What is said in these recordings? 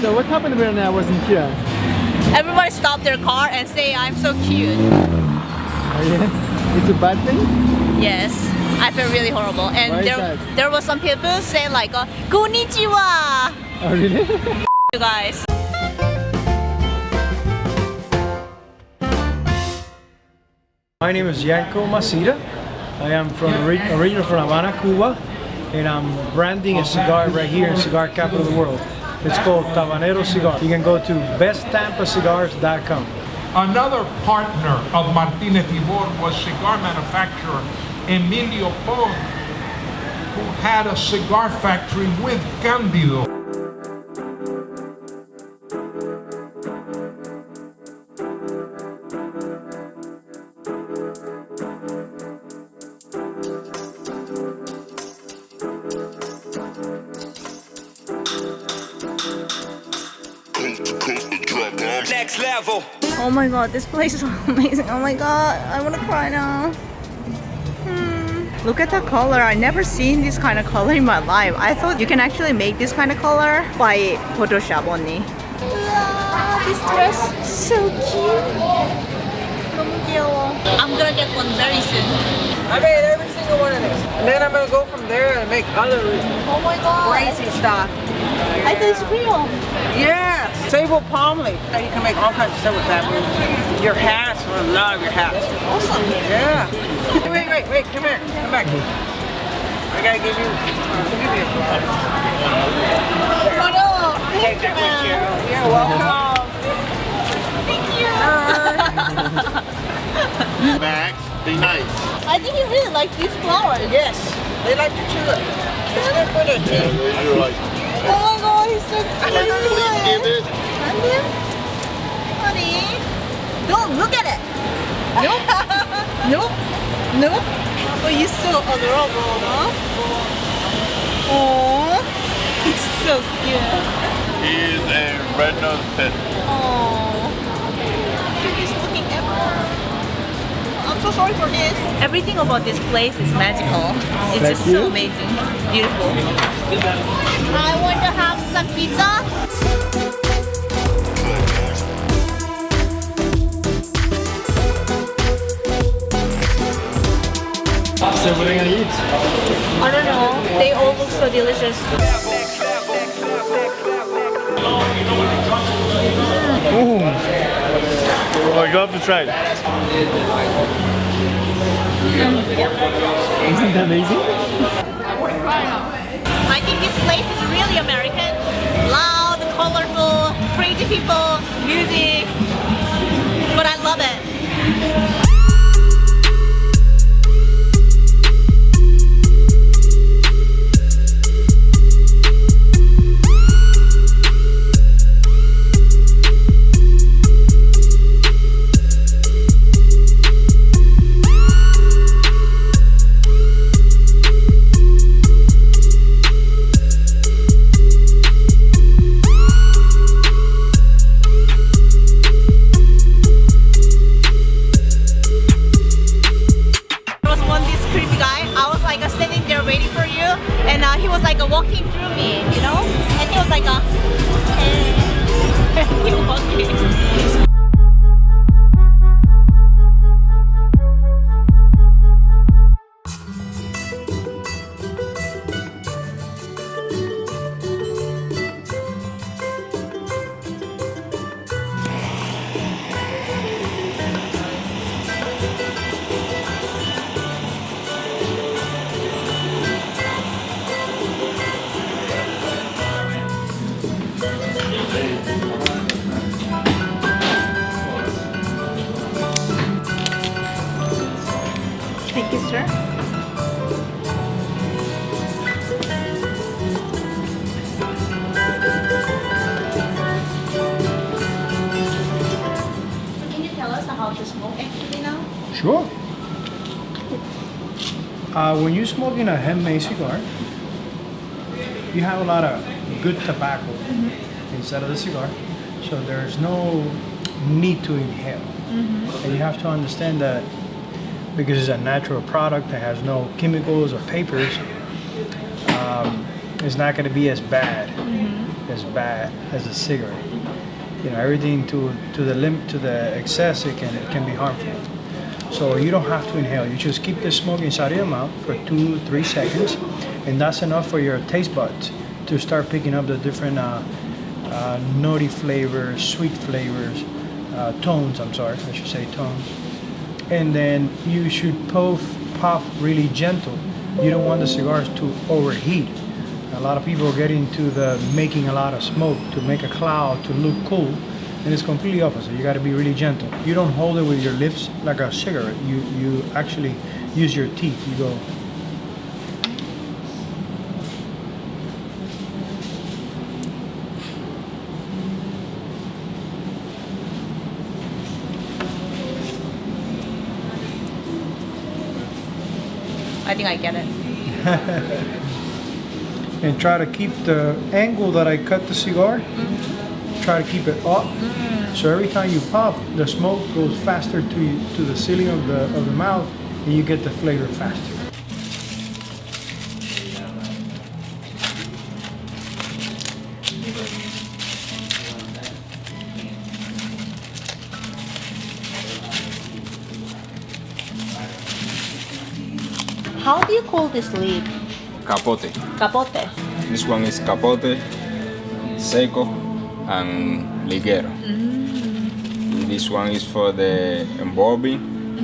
So what happened when I wasn't here? Everybody stopped their car and say I'm so cute. Oh yeah? It's a bad thing? Yes, I feel really horrible. And Why is that? there was some people say like, konnichiwa. Oh really? You guys. My name is Yanko Masita. I am from originally from Havana, Cuba, and I'm branding a cigar right here in cigar capital of the world. It's called Tabanero Cigars. You can go to besttampacigars.com. Another partner of Martinez Ybor was cigar manufacturer Emilio Pon, who had a cigar factory with Candido. Next level. Oh my god, this place is amazing. Oh my god, I wanna cry now. Look at the color. I never seen this kind of color in my life. I thought you can actually make this kind of color by Photoshop only. Wow, this dress so cute. 너무 귀여워. I'm gonna get one very soon. I made every single one of these. And then I'm gonna go from there and make other Oh my god. crazy stuff. I thought it's real. Yeah, sable palm leaf. You can make all kinds of stuff with that. Your hats, I love your hats. Awesome. Yeah. Wait, come here, come back. I gotta give you, Oh no. Take that with you. You're welcome. Thank you. Max, be nice. I think you really like these flowers. Yes, they like to chew it. It's good for their teeth. You're like, Oh my god, he's so cute. please give it. And then, honey, don't look at it. Nope. Nope. Nope. Oh, you're so adorable, huh? Oh, it's so cute. He is a red-nosed pit. Oh, cutest looking ever. I'm so sorry for this. Everything about this place is magical. It's Thank just you. so amazing. Beautiful. I want to have some pizza. So what are you gonna eat? I don't know. They all look so delicious. Oh, you have to try it. Isn't that amazing? I think this place is really American. Loud, colorful, crazy people, music. But I love it. He was like walking through me, you know, and he was like he was walking. Thank you, sir. So can you tell us how to smoke actually now? Sure. When you're smoking a handmade cigar, you have a lot of good tobacco inside of the cigar, so there's no need to inhale. And you have to understand that because it's a natural product that has no chemicals or papers, it's not going to be as bad as bad as a cigarette. You know, everything to the limit, to the excess, it can be harmful. So you don't have to inhale. You just keep the smoke inside of your mouth for 2-3 seconds, and that's enough for your taste buds to start picking up the different nutty flavors, sweet flavors, tones. I'm sorry, I should say tones. And then you should puff really gentle. You don't want the cigars to overheat. A lot of people get into the making a lot of smoke to make a cloud to look cool, and it's completely opposite. You got to be really gentle. You don't hold it with your lips like a cigarette. You actually use your teeth. You go. I think I get it. And try to keep the angle that I cut the cigar, try to keep it up. So every time you puff, the smoke goes faster to the ceiling of the mouth, and you get the flavor faster. How do you call this leaf? Capote. Capote. This one is capote, seco, and ligero. This one is for the embobbing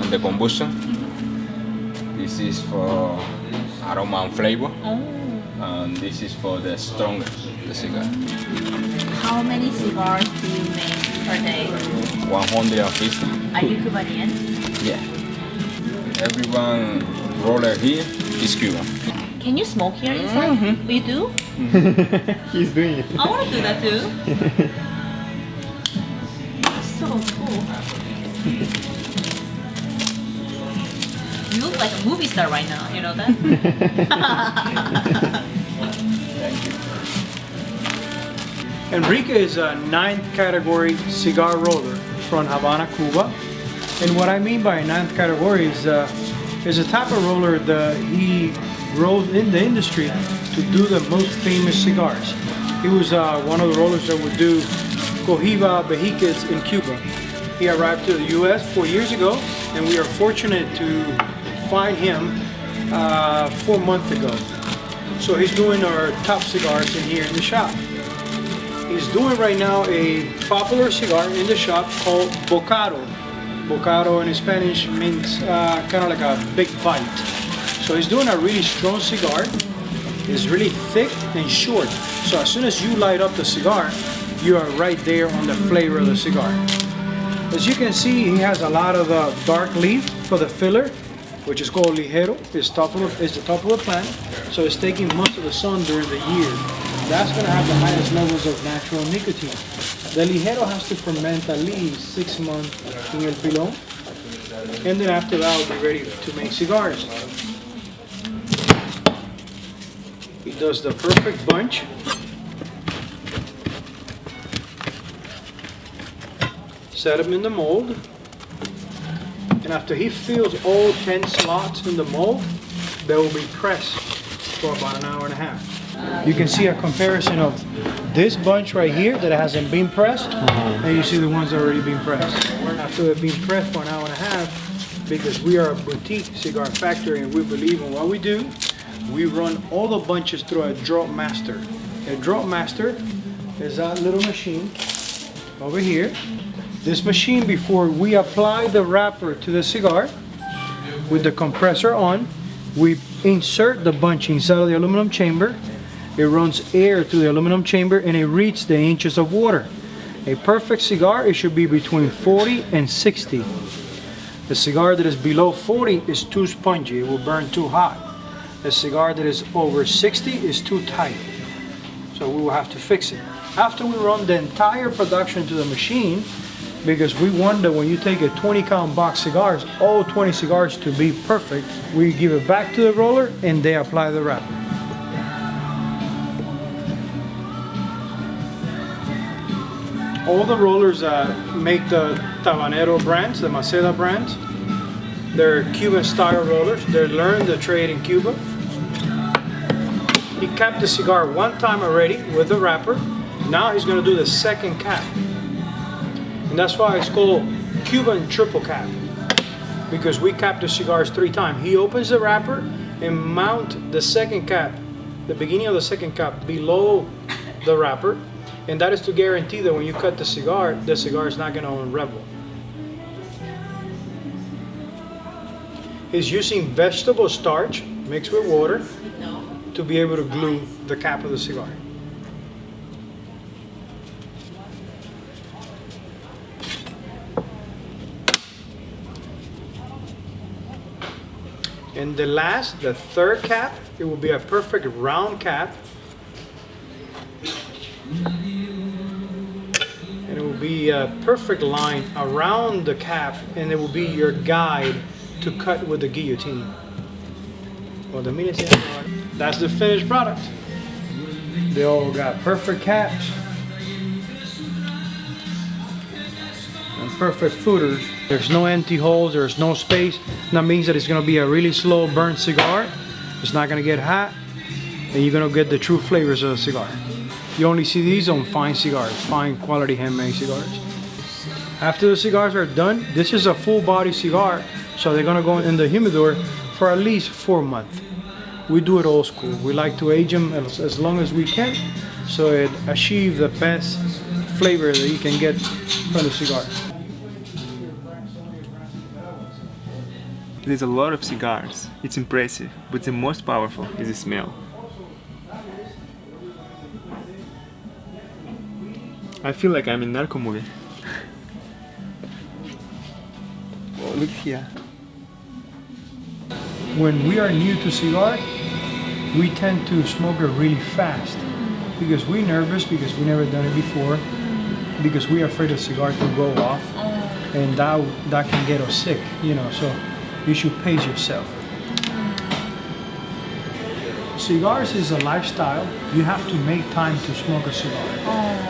and the combustion. This is for aroma and flavor. And this is for the stronger, the cigar. How many cigars do you make per day? 150. Are you Cuban? Yeah. Everyone roller here is Cuban. Can you smoke here inside? You do? He's doing it. I want to do that too. So cool. You look like a movie star right now, you know that? Enrique is a 9th category cigar roller from Havana, Cuba. And what I mean by 9th category is a type of roller that he rolled in the industry to do the most famous cigars. He was one of the rollers that would do Cohiba Vejiques in Cuba. He arrived to the US 4 years ago, and we are fortunate to find him 4 months ago. So he's doing our top cigars in here in the shop. He's doing right now a popular cigar in the shop called Bocado. Bocado in Spanish means kind of like a big bite. So he's doing a really strong cigar. It's really thick and short. So as soon as you light up the cigar, you are right there on the flavor of the cigar. As you can see, he has a lot of dark leaf for the filler, which is called ligero. It's the top of the plant. So it's taking most of the sun during the year. That's going to have the highest levels of natural nicotine. The ligero has to ferment at least 6 months in el pilón, and then after that will be ready to make cigars. He does the perfect bunch. Set them in the mold, and after he fills all 10 slots in the mold, they will be pressed for about an hour and a half. You can see a comparison of this bunch right here that hasn't been pressed, and you see the ones that already been pressed. After they've been pressed for an hour and a half, because we are a boutique cigar factory and we believe in what we do, we run all the bunches through a drop master. A drop master is that little machine over here. This machine, before we apply the wrapper to the cigar, with the compressor on, we insert the bunch inside of the aluminum chamber. It runs air to the aluminum chamber and it reads the inches of water. A perfect cigar, it should be between 40 and 60. A cigar that is below 40 is too spongy, it will burn too hot. A cigar that is over 60 is too tight, so we will have to fix it. After we run the entire production to the machine, because we want that when you take a 20-count box cigars, all 20 cigars to be perfect, we give it back to the roller and they apply the wrapper. All the rollers make the Tabanero brands, the Maceda brands. They're Cuban-style rollers. They learned the trade in Cuba. He capped the cigar one time already with the wrapper, Now he's gonna do the second cap. And that's why it's called Cuban triple cap. Because we cap the cigars 3 times. He opens the wrapper and mount the second cap, the beginning of the second cap below the wrapper. And that is to guarantee that when you cut the cigar is not gonna unravel. He's using vegetable starch mixed with water to be able to glue the cap of the cigar. And the third cap, it will be a perfect round cap. And it will be a perfect line around the cap, and it will be your guide to cut with the guillotine. Well, that's the finished product. They all got perfect caps and perfect footers. There's no empty holes, there's no space. That means that it's gonna be a really slow burn cigar. It's not gonna get hot, and you're gonna get the true flavors of the cigar. You only see these on fine cigars, fine quality handmade cigars. After the cigars are done, this is a full body cigar, so they're gonna go in the humidor for at least 4 months. We do it old school. We like to age them as long as we can, so it achieves the best flavor that you can get from the cigar. There's a lot of cigars. It's impressive, but the most powerful is the smell. I feel like I'm in a narco movie. Oh, look here. When we are new to cigar, we tend to smoke it really fast because we're nervous, because we never done it before, because we're afraid the cigar to go off, and that can get us sick, you know. So you should pace yourself. Cigars is a lifestyle. You have to make time to smoke a cigar.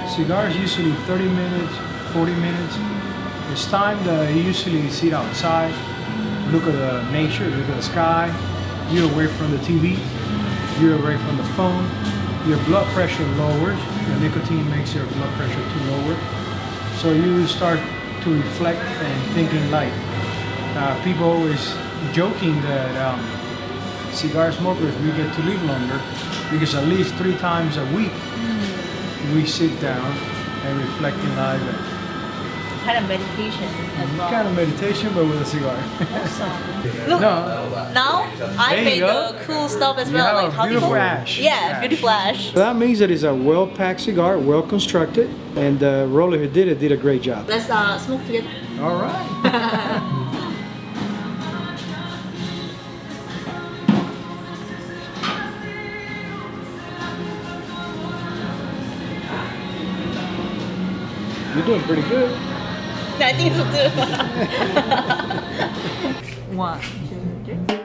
Cigars usually 30 minutes, 40 minutes. It's time that you usually sit outside, look at the nature, look at the sky. You're away from the TV, you're away from the phone. Your blood pressure lowers. The nicotine makes your blood pressure too lower. So you start to reflect and think in life. People always joking that cigar smokers, we get to live longer because at least 3 times a week we sit down and reflect in life. Kind of meditation as well. Kind of meditation, but with a cigar. Awesome. Look, No. now I There you made go. the cool stuff as You well. have Like a how beautiful people, ash. Yeah, Ash. beautiful ash. That means that it's a well-packed cigar, well-constructed, and the roller who did a great job. Let's smoke together. All right. You're doing pretty good. I think so too. 1, 2, 3.